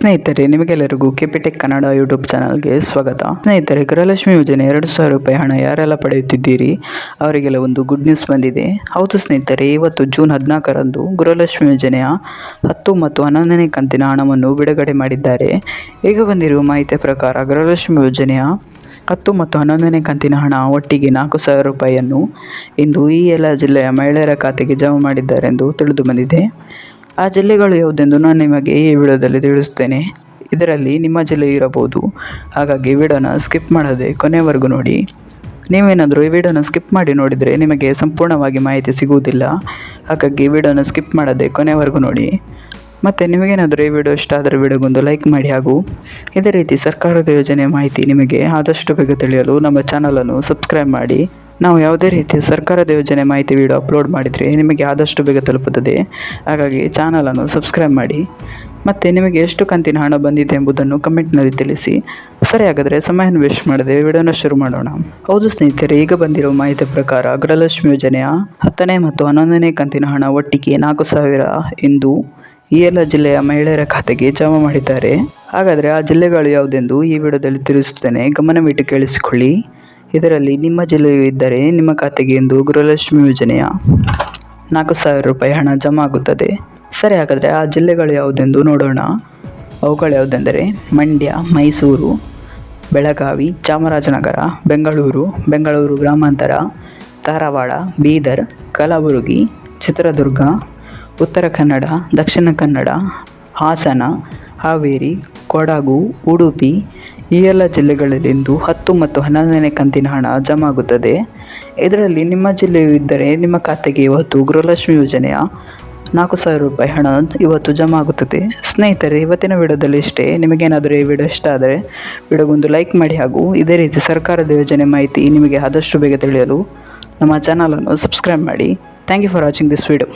ಸ್ನೇಹಿತರೆ, ನಿಮಗೆಲ್ಲರಿಗೂ ಕೆಪಿಟೆಕ್ ಕನ್ನಡ ಯೂಟ್ಯೂಬ್ ಚಾನಲ್ಗೆ ಸ್ವಾಗತ. ಸ್ನೇಹಿತರೆ, ಗೃಹಲಕ್ಷ್ಮಿ ಯೋಜನೆ 2,000 ರೂಪಾಯಿ ಹಣ ಯಾರೆಲ್ಲ ಪಡೆಯುತ್ತಿದ್ದೀರಿ ಅವರಿಗೆಲ್ಲ ಒಂದು ಗುಡ್ ನ್ಯೂಸ್ ಬಂದಿದೆ. ಹೌದು ಸ್ನೇಹಿತರೆ, ಇವತ್ತು ಜೂನ್ 14ರಂದು ಗೃಹಲಕ್ಷ್ಮಿ ಯೋಜನೆಯ 10 ಮತ್ತು 11ನೇ ಕಂತಿನ ಹಣವನ್ನು ಬಿಡುಗಡೆ ಮಾಡಿದ್ದಾರೆ. ಈಗ ಬಂದಿರುವ ಮಾಹಿತಿಯ ಪ್ರಕಾರ ಗೃಹಲಕ್ಷ್ಮಿ ಯೋಜನೆಯ 10 ಮತ್ತು 11ನೇ ಕಂತಿನ ಹಣ ಒಟ್ಟಿಗೆ 4,000 ರೂಪಾಯಿಯನ್ನು ಇಂದು ಈ ಎಲ್ಲ ಜಿಲ್ಲೆಯ ಮಹಿಳೆಯರ ಖಾತೆಗೆ ಜಮಾ ಮಾಡಿದ್ದಾರೆ ಎಂದು ತಿಳಿದು ಬಂದಿದೆ. ಆ ಜಿಲ್ಲೆಗಳು ಯಾವುದೆಂದು ನಾನು ನಿಮಗೆ ಈ ವಿಡಿಯೋದಲ್ಲಿ ತಿಳಿಸುತ್ತೇನೆ. ಇದರಲ್ಲಿ ನಿಮ್ಮ ಜಿಲ್ಲೆ ಇರಬಹುದು. ಹಾಗಾಗಿ ವಿಡಿಯೋನ ಸ್ಕಿಪ್ ಮಾಡದೆ ಕೊನೆವರೆಗೂ ನೋಡಿ. ನೀವೇನಾದರೂ ಈ ವಿಡಿಯೋನ ಸ್ಕಿಪ್ ಮಾಡಿ ನೋಡಿದರೆ ನಿಮಗೆ ಸಂಪೂರ್ಣವಾಗಿ ಮಾಹಿತಿ ಸಿಗುವುದಿಲ್ಲ. ಹಾಗಾಗಿ ವಿಡಿಯೋನ ಸ್ಕಿಪ್ ಮಾಡದೆ ಕೊನೆವರೆಗೂ ನೋಡಿ. ಮತ್ತು ನಿಮಗೇನಾದರೂ ಈ ವಿಡಿಯೋ ಇಷ್ಟ ಆದರೆ ವಿಡಿಯೋಗೊಂದು ಲೈಕ್ ಮಾಡಿ. ಹಾಗೂ ಇದೇ ರೀತಿ ಸರ್ಕಾರದ ಯೋಜನೆ ಮಾಹಿತಿ ನಿಮಗೆ ಆದಷ್ಟು ಬೇಗ ತಿಳಿಯಲು ನಮ್ಮ ಚಾನಲನ್ನು ಸಬ್ಸ್ಕ್ರೈಬ್ ಮಾಡಿ. ನಾವು ಯಾವುದೇ ರೀತಿಯ ಸರ್ಕಾರದ ಯೋಜನೆ ಮಾಹಿತಿ ವಿಡಿಯೋ ಅಪ್ಲೋಡ್ ಮಾಡಿದರೆ ನಿಮಗೆ ಆದಷ್ಟು ಬೇಗ ತಲುಪುತ್ತದೆ. ಹಾಗಾಗಿ ಚಾನಲನ್ನು ಸಬ್ಸ್ಕ್ರೈಬ್ ಮಾಡಿ. ಮತ್ತು ನಿಮಗೆ ಎಷ್ಟು ಕಂತಿನ ಹಣ ಬಂದಿದೆ ಎಂಬುದನ್ನು ಕಮೆಂಟ್ನಲ್ಲಿ ತಿಳಿಸಿ. ಸರಿ, ಹಾಗಾದರೆ ಸಮಯವನ್ನು ವೇಸ್ಟ್ ಮಾಡದೆ ವಿಡಿಯೋನ ಶುರು ಮಾಡೋಣ. ಹೌದು ಸ್ನೇಹಿತರೆ, ಈಗ ಬಂದಿರುವ ಮಾಹಿತಿಯ ಪ್ರಕಾರ ಗೃಹಲಕ್ಷ್ಮಿ ಯೋಜನೆಯ 10ನೇ ಮತ್ತು 11ನೇ ಕಂತಿನ ಹಣ ಒಟ್ಟಿಗೆ 4,000 ಎಂದು ಈ ಎಲ್ಲ ಜಿಲ್ಲೆಯ ಮಹಿಳೆಯರ ಖಾತೆಗೆ ಜಮಾ ಮಾಡಿದ್ದಾರೆ. ಹಾಗಾದರೆ ಆ ಜಿಲ್ಲೆಗಳು ಯಾವುದೆಂದು ಈ ವಿಡಿಯೋದಲ್ಲಿ ತಿಳಿಸುತ್ತೇನೆ, ಗಮನವಿಟ್ಟು ಕೇಳಿಸಿಕೊಳ್ಳಿ. ಇದರಲ್ಲಿ ನಿಮ್ಮ ಜಿಲ್ಲೆಯು ಇದ್ದರೆ ನಿಮ್ಮ ಖಾತೆಗೆ ಎಂದು ಗೃಹಲಕ್ಷ್ಮಿ ಯೋಜನೆಯ 4,000 ರೂಪಾಯಿ ಹಣ ಜಮಾ ಆಗುತ್ತದೆ. ಸರಿ, ಹಾಗಾದರೆ ಆ ಜಿಲ್ಲೆಗಳು ಯಾವುದೆಂದು ನೋಡೋಣ. ಅವುಗಳು ಯಾವುದೆಂದರೆ ಮಂಡ್ಯ, ಮೈಸೂರು, ಬೆಳಗಾವಿ, ಚಾಮರಾಜನಗರ, ಬೆಂಗಳೂರು ಗ್ರಾಮಾಂತರ, ಧಾರವಾಡ, ಬೀದರ್, ಕಲಬುರಗಿ, ಚಿತ್ರದುರ್ಗ, ಉತ್ತರ ಕನ್ನಡ, ದಕ್ಷಿಣ ಕನ್ನಡ, ಹಾಸನ, ಹಾವೇರಿ, ಕೊಡಗು, ಉಡುಪಿ ಈ ಎಲ್ಲ ಜಿಲ್ಲೆಗಳಲ್ಲಿಂದು 10 ಮತ್ತು 11ನೇ ಕಂತಿನ ಹಣ ಜಮಾ ಆಗುತ್ತದೆ. ಇದರಲ್ಲಿ ನಿಮ್ಮ ಜಿಲ್ಲೆಯು ಇದ್ದರೆ ನಿಮ್ಮ ಖಾತೆಗೆ ಇವತ್ತು ಗೃಹಲಕ್ಷ್ಮಿ ಯೋಜನೆಯ 4,000 ರೂಪಾಯಿ ಹಣ ಇವತ್ತು ಜಮಾ ಆಗುತ್ತದೆ. ಸ್ನೇಹಿತರೆ, ಇವತ್ತಿನ ವಿಡಿಯೋದಲ್ಲಿ ಇಷ್ಟೇ. ನಿಮಗೇನಾದರೂ ಈ ವಿಡಿಯೋ ಇಷ್ಟ ಆದರೆ ವಿಡಿಯೋಗೊಂದು ಲೈಕ್ ಮಾಡಿ. ಹಾಗೂ ಇದೇ ರೀತಿ ಸರ್ಕಾರದ ಯೋಜನೆ ಮಾಹಿತಿ ನಿಮಗೆ ಆದಷ್ಟು ಬೇಗ ತಿಳಿಯಲು ನಮ್ಮ ಚಾನಲನ್ನು ಸಬ್ಸ್ಕ್ರೈಬ್ ಮಾಡಿ. Thank you for watching this video.